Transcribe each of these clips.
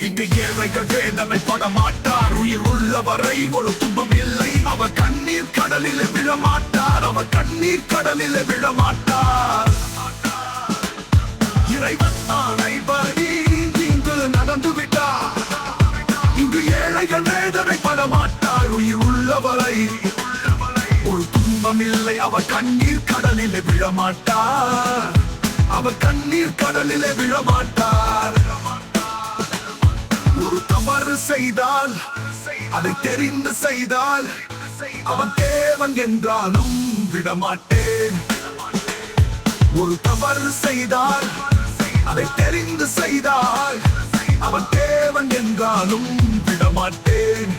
இங்கு ஏழைகள் வேதனை படமாட்டார். உயிர் உள்ளவரை ஒரு துன்பம் இல்லை. அவர் கண்ணீர் கடலில் விழமாட்டார். அவர் கண்ணீர் கடலில் விழமாட்டார். இறைவன் அனைவரி இங்கு நடந்து விட்டார். இங்கு ஏழைகள் வேதனை படமாட்டார். உயிர் உள்ளவரை ஒரு துன்பம் இல்லை. அவர் கண்ணீர் கடலில் விழமாட்டார். அவர் கண்ணீர் கடலில் விழமாட்டார். ஒரு தவறு செய்தால் அதை தெரிந்து செய்தால் அவன் தேவன் என்றாலும் விடமாட்டேன். ஒரு தவறு செய்தால் அதை தெரிந்து செய்தால் அவன் தேவன் என்றாலும் விடமாட்டேன்.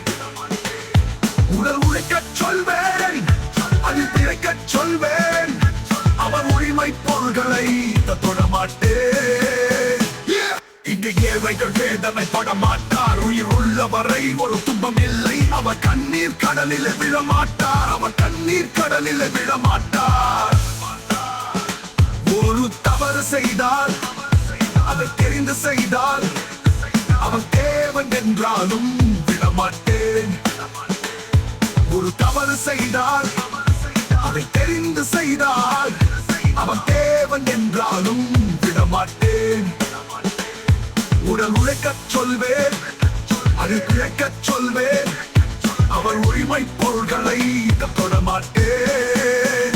உடல் உழைக்கச் சொல்வேன், அதில் திரைக்கச் சொல்வேன். அவன் உரிமை பொருள்களை தொடமாட்டேன். இங்கு ஏழைகள் வேதனை படமாட்டார். உயிர் உள்ளவரை ஒரு துன்பம் இல்லை. அவர் கண்ணீர் கடலில் விழமாட்டார். அவர் கண்ணீர் கடலில் விழமாட்டார். ஒரு தவறு செய்தால் அதை தெரிந்து செய்தால் அவன் தேவன் என்றாலும் விடமாட்டேன். ஒரு தவறு செய்தால் அதை தெரிந்து செய்தால் அவன் தேவன் என்றாலும் விடமாட்டேன். உடல் உழைக்கச் சொல்வேன், அது பிழைக்கச் சொல்வேன். அவர் உரிமை பொருள்களை தொடமாட்டேன்.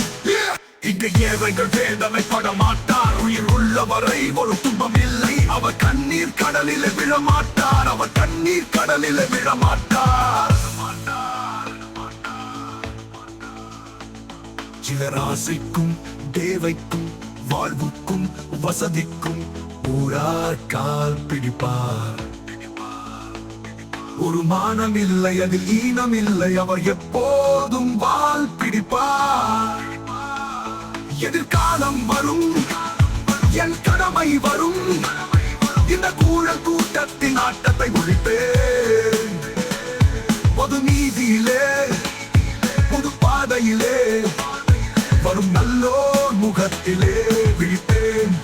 இங்கு ஏழைகள் வேதனை படமாட்டார். உயிர் உள்ளவரை ஒரு துன்பம் இல்லை. அவர் கண்ணீர் கடலில் விழமாட்டார். அவர் கண்ணீர் கடலில் விழமாட்டார். சிலர் ஆசைக்கும் தேவைக்கும் வாழ்வுக்கும் வசதிக்கும் ஊரார் கால் பிடிப்பார். ஒரு மானம் இல்லை, அதில் ஈனம் இல்லை. அவர் எப்போதும் வால் பிடிப்பார். எதிர்காலம் வரும், என் கடமை வரும். இந்த கூழல் கூட்டத்தின் ஆட்டத்தை ஒழிப்பேன். பொது நீதியிலே புது பாதையிலே வரும் நல்லோர் முகத்திலே விழிப்பேன்.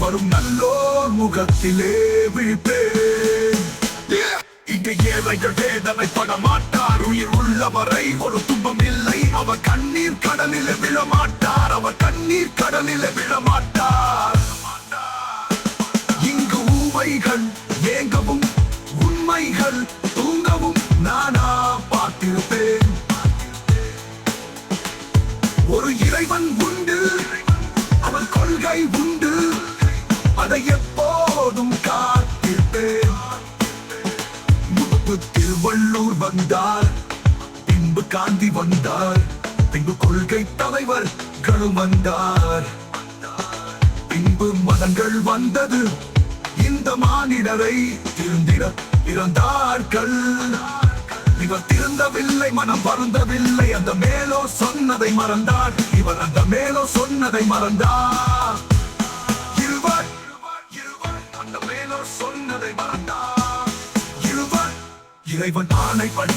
வரும் நல்லோர் முகத்திலே விழிப்பேன். இங்கு ஏழைகள் வேதனை படமாட்டார். உயிர் உள்ளவரை ஒரு துன்பம் இல்லை. அவர் கண்ணீர் கடலில் விழமாட்டார். அவர் கண்ணீர் கடலில் விழமாட்டார். இங்கு ஊமைகள் ஏங்கவும் உண்மைகள் தூங்கவும் நானா பார்த்திருப்பேன். ஒரு இறைவன் உண்டு, அவன் கொள்கை உண்டு. அதை எப்போதும் காத்திருப்பேன். திருவள்ளூர் வந்தார், பின்பு காந்தி வந்தார், பின்பு கொள்கை தலைவர்களும் வந்தார், பின்பு மதங்கள் வந்தது. இந்த மானிடரை திருந்திட பிறந்தார்கள். இவர் திருந்தவில்லை, மனம் வருந்தவில்லை. அந்த மேலோ சொன்னதை மறந்தார். இவர் அந்த மேலோ சொன்னதை மறந்தார். இருவர் அந்த மேலோ சொன்னதை மறந்தார். இறைவன் ஆணைப்படி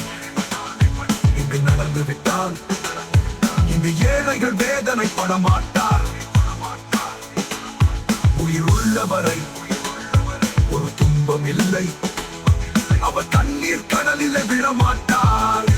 இங்கு நடந்து விட்டால் இங்கு ஏழைகள் வேதனை படமாட்டார். உயிர் உள்ளவரை ஒரு துன்பம் இல்லை. அவர் கண்ணீர் கடலில் விழமாட்டார்.